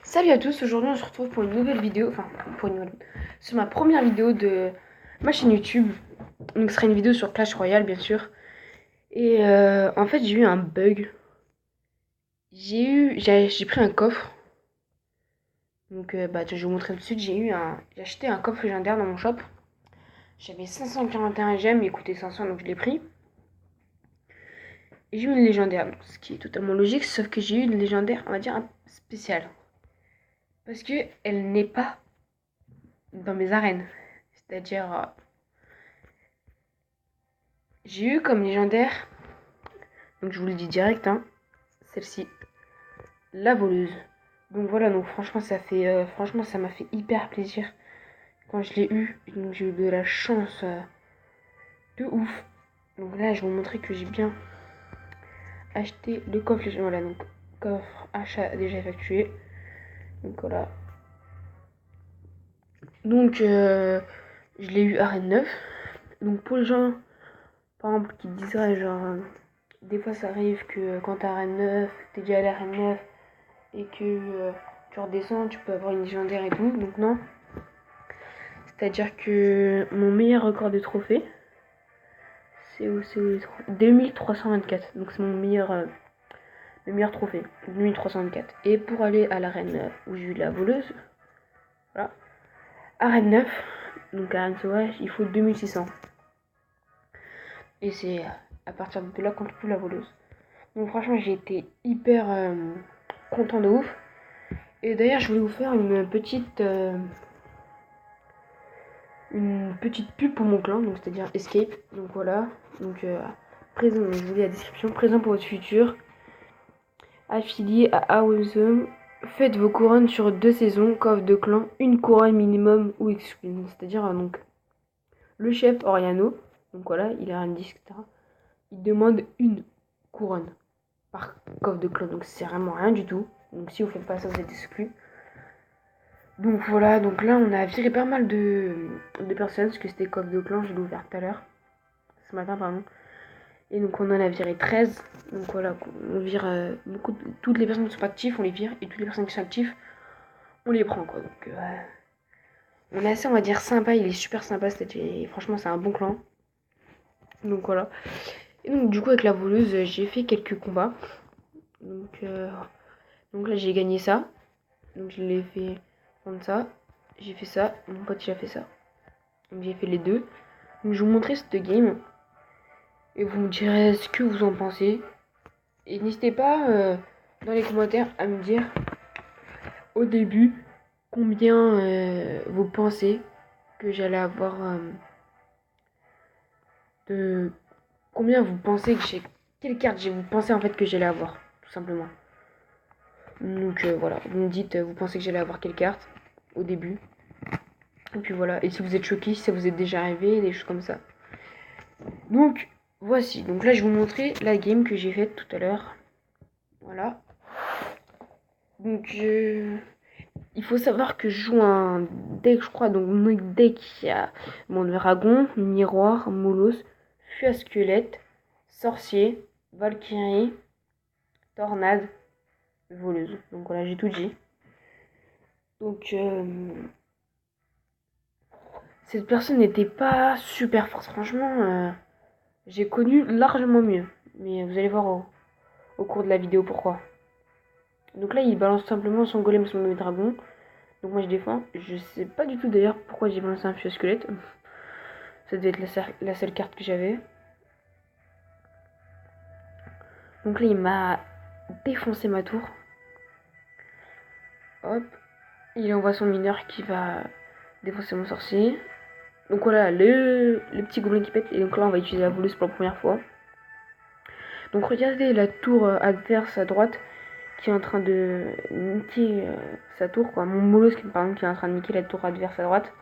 Salut à tous, aujourd'hui on se retrouve pour une nouvelle vidéo, sur ma première vidéo de ma chaîne YouTube. Donc ce sera une vidéo sur Clash Royale bien sûr. Et en fait j'ai eu un bug. J'ai pris un coffre. Donc je vais vous montrer tout de suite, j'ai acheté un coffre légendaire dans mon shop. J'avais 541 gemmes, il coûtait 500 donc je l'ai pris. Et j'ai eu une légendaire, donc, ce qui est totalement logique, sauf que j'ai eu une légendaire, on va dire, spéciale. Parce que elle n'est pas dans mes arènes. C'est-à-dire, j'ai eu comme légendaire, donc je vous le dis direct, hein, celle-ci, la voleuse. Donc voilà, donc franchement franchement ça m'a fait hyper plaisir quand je l'ai eu. Donc j'ai eu de la chance de ouf. Donc là je vais vous montrer que j'ai bien acheté le coffre. Voilà, donc coffre achat déjà effectué. Donc voilà. Donc je l'ai eu arène 9. Donc pour les gens par exemple qui diraient genre des fois ça arrive que quand t'es arène 9, t'es déjà à l'arène 9 et que tu redescends, tu peux avoir une légendaire et tout. Donc non. C'est-à-dire que mon meilleur record de trophée, c'est où 2324. Donc c'est mon meilleur trophée. 2324. Et pour aller à l'arène où j'ai eu la voleuse, voilà. Arène 9, donc arène sauvage, il faut 2600. Et c'est à partir de là qu'on trouve la voleuse. Donc franchement j'ai été hyper content de ouf. Et d'ailleurs je voulais vous faire une petite pub pour mon clan, donc c'est-à-dire Escape. Donc voilà, donc présent, je vous lis la description, présent pour votre futur, affilié à Awesome, faites vos couronnes sur 2 saisons, coffre de clan, une couronne minimum ou exclu. C'est-à-dire donc le chef Oriano, donc voilà, il a un disque, etc. Il demande une couronne par coffre de clan, donc c'est vraiment rien du tout. Donc si vous faites pas ça, vous êtes exclu. Donc voilà, donc là on a viré pas mal de personnes, parce que c'était coffre de clan, je l'ai ouvert tout à l'heure, ce matin pardon. Et donc on en a viré 13. Donc voilà, on vire toutes les personnes qui sont pas actives, on les vire. Et toutes les personnes qui sont actives, on les prend quoi. Donc on est assez, on va dire, sympa, il est super sympa, franchement c'est un bon clan. Donc voilà. Et donc du coup avec la voleuse, j'ai fait quelques combats. Donc là j'ai gagné ça. Donc je l'ai fait prendre ça. J'ai fait ça, mon pote il a fait ça. Donc j'ai fait les deux. Donc je vais vous montrer cette game. Et vous me direz ce que vous en pensez. Et n'hésitez pas dans les commentaires à me dire au début combien vous pensez que j'allais avoir de... Combien vous pensez que j'ai... Quelle carte vous pensez en fait que j'allais avoir, tout simplement. Donc voilà, vous me dites, vous pensez que j'allais avoir quelle carte au début. Et puis voilà, et si vous êtes choqué, si ça vous est déjà arrivé, des choses comme ça. Donc voici, donc là je vais vous montrer la game que j'ai faite tout à l'heure. Voilà. Donc il faut savoir que je joue un deck, je crois, donc mon deck, il y a mon dragon, miroir, moulos, fût à squelette, sorcier, valkyrie, tornade, voleuse. Donc voilà, j'ai tout dit. Donc cette personne n'était pas super forte, franchement, j'ai connu largement mieux. Mais vous allez voir au cours de la vidéo pourquoi. Donc là, il balance simplement son golem sur mon dragon. Donc moi je défends. Je sais pas du tout d'ailleurs pourquoi j'ai balancé un fût à squelette. Ça devait être la seule carte que j'avais. Donc là, il m'a défoncé ma tour. Hop. Il envoie son mineur qui va défoncer mon sorcier. Donc voilà, le petit gobelin qui pète. Et donc là, on va utiliser la voleuse pour la première fois. Donc regardez la tour adverse à droite qui est en train de niquer sa tour, quoi. Mon molosse qui est en train de niquer la tour adverse à droite.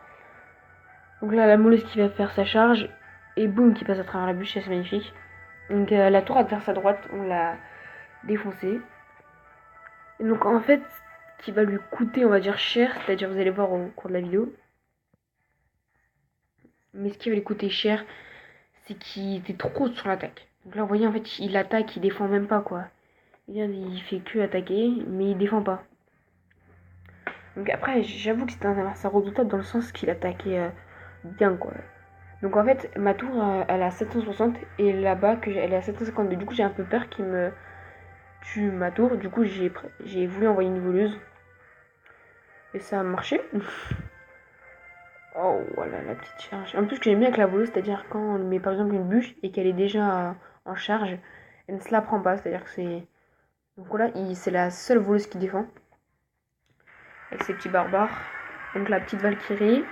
Donc là, la molosse qui va faire sa charge. Et boum, qui passe à travers la bûche, c'est magnifique. Donc la tour adverse à droite, on l'a défoncée. Et donc en fait, qui va lui coûter, on va dire, cher, c'est-à-dire vous allez voir au cours de la vidéo. Mais ce qui va lui coûter cher, c'est qu'il était trop sur l'attaque. Donc là, vous voyez, en fait, il attaque, il défend même pas, quoi. Il fait que attaquer, mais il défend pas. Donc après, j'avoue que c'était un adversaire redoutable dans le sens qu'il attaquait bien, quoi. Donc en fait, ma tour, elle est à 760 et là-bas, elle est à 752. Du coup, j'ai un peu peur qu'il me tue ma tour. Du coup, j'ai voulu envoyer une voleuse. Et ça a marché. Oh, voilà la petite charge. En plus, ce que j'aime bien avec la voleuse, c'est-à-dire quand on met par exemple une bûche et qu'elle est déjà en charge, elle ne se la prend pas. C'est-à-dire que c'est. Donc voilà, c'est la seule voleuse qui défend. Avec ses petits barbares. Donc la petite Valkyrie.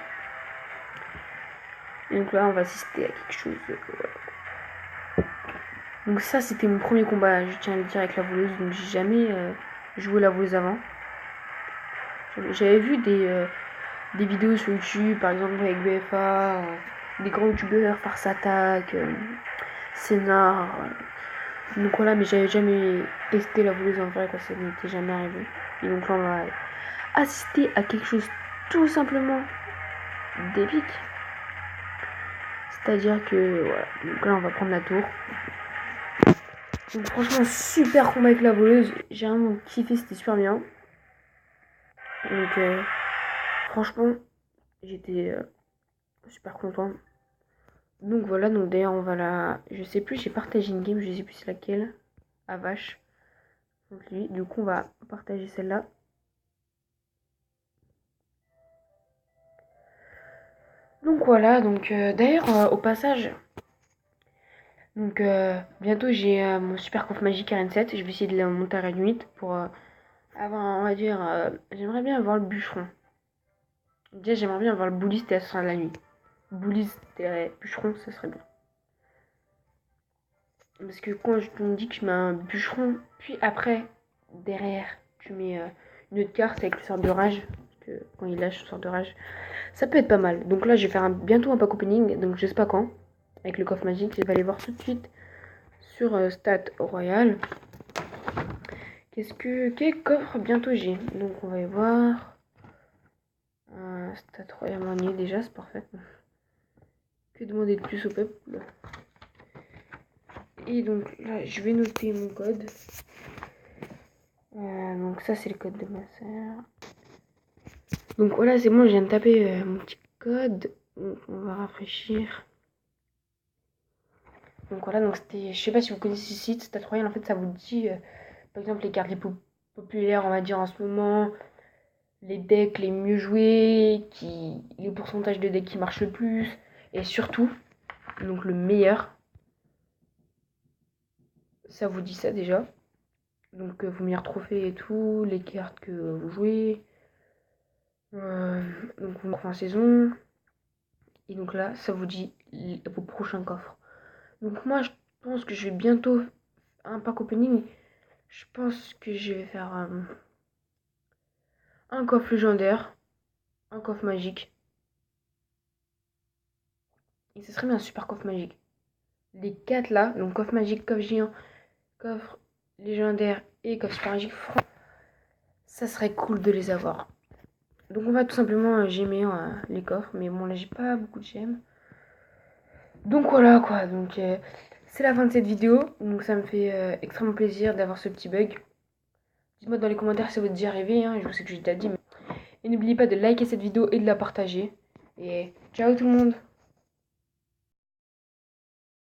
Et donc là, on va assister à quelque chose. Voilà. Donc ça, c'était mon premier combat, je tiens à le dire, avec la voleuse. Donc j'ai jamais joué la voleuse avant. J'avais vu des vidéos sur YouTube, par exemple avec BFA, des grands youtubeurs, Farce Attack, Scénar. Donc voilà, mais j'avais jamais testé la voleuse en vrai, quoi, ça n'était jamais arrivé. Et donc là, on va assister à quelque chose tout simplement d'épique. C'est-à-dire que, voilà, donc là, on va prendre la tour. Donc franchement, super combat avec la voleuse. J'ai vraiment kiffé, c'était super bien. Donc franchement, j'étais super content. Donc voilà, donc d'ailleurs on va la... Je sais plus, j'ai partagé une game, je sais plus c'est laquelle. À vache. Donc lui, du coup on va partager celle-là. Donc voilà, donc d'ailleurs au passage... Donc bientôt j'ai mon super coffre magique RN7. Je vais essayer de la monter à la nuit pour avoir, on va dire... j'aimerais bien avoir le bûcheron. Déjà j'aimerais bien avoir le bouliste et ça sera la nuit. Bouliste et bûcheron, ça serait bien. Parce que quand je me dis que je mets un bûcheron, puis après, derrière, tu mets une autre carte avec le sort de rage. Parce que quand il lâche le sort de rage, ça peut être pas mal. Donc là, je vais faire bientôt un pack opening, donc je sais pas quand, avec le coffre magique. Je vais aller voir tout de suite sur Stat Royal. Quel coffre bientôt j'ai? Donc on va y voir. Stat Royal Manier déjà, c'est parfait. Que demander de plus au peuple? Et donc là, je vais noter mon code. Donc ça, c'est le code de ma sœur. Donc voilà, c'est bon, je viens de taper mon petit code. Donc, on va rafraîchir. Donc voilà, donc c'était... Je sais pas si vous connaissez ce site, Stat Royal, en fait, ça vous dit, par exemple, les cartes les plus populaires, on va dire, en ce moment. Les decks les mieux joués, les pourcentages de decks qui marchent le plus. Et surtout, donc le meilleur. Ça vous dit ça déjà. Donc vos meilleurs trophées et tout, les cartes que vous jouez. Donc vous en saison. Et donc là, ça vous dit vos prochains coffres. Donc moi, je pense que je vais bientôt un pack opening. Je pense que je vais faire un coffre légendaire, un coffre magique. Et ce serait bien un super coffre magique. Les 4 là, donc coffre magique, coffre géant, coffre légendaire et coffre super magique, ça serait cool de les avoir. Donc on va tout simplement gemmer les coffres. Mais bon, là j'ai pas beaucoup de gemmes. Donc voilà quoi, donc c'est la fin de cette vidéo. Donc ça me fait extrêmement plaisir d'avoir ce petit bug. Dites-moi dans les commentaires si ça vous est déjà arrivé, hein, je sais que j'ai déjà dit. Mais... Et n'oubliez pas de liker cette vidéo et de la partager. Et ciao tout le monde!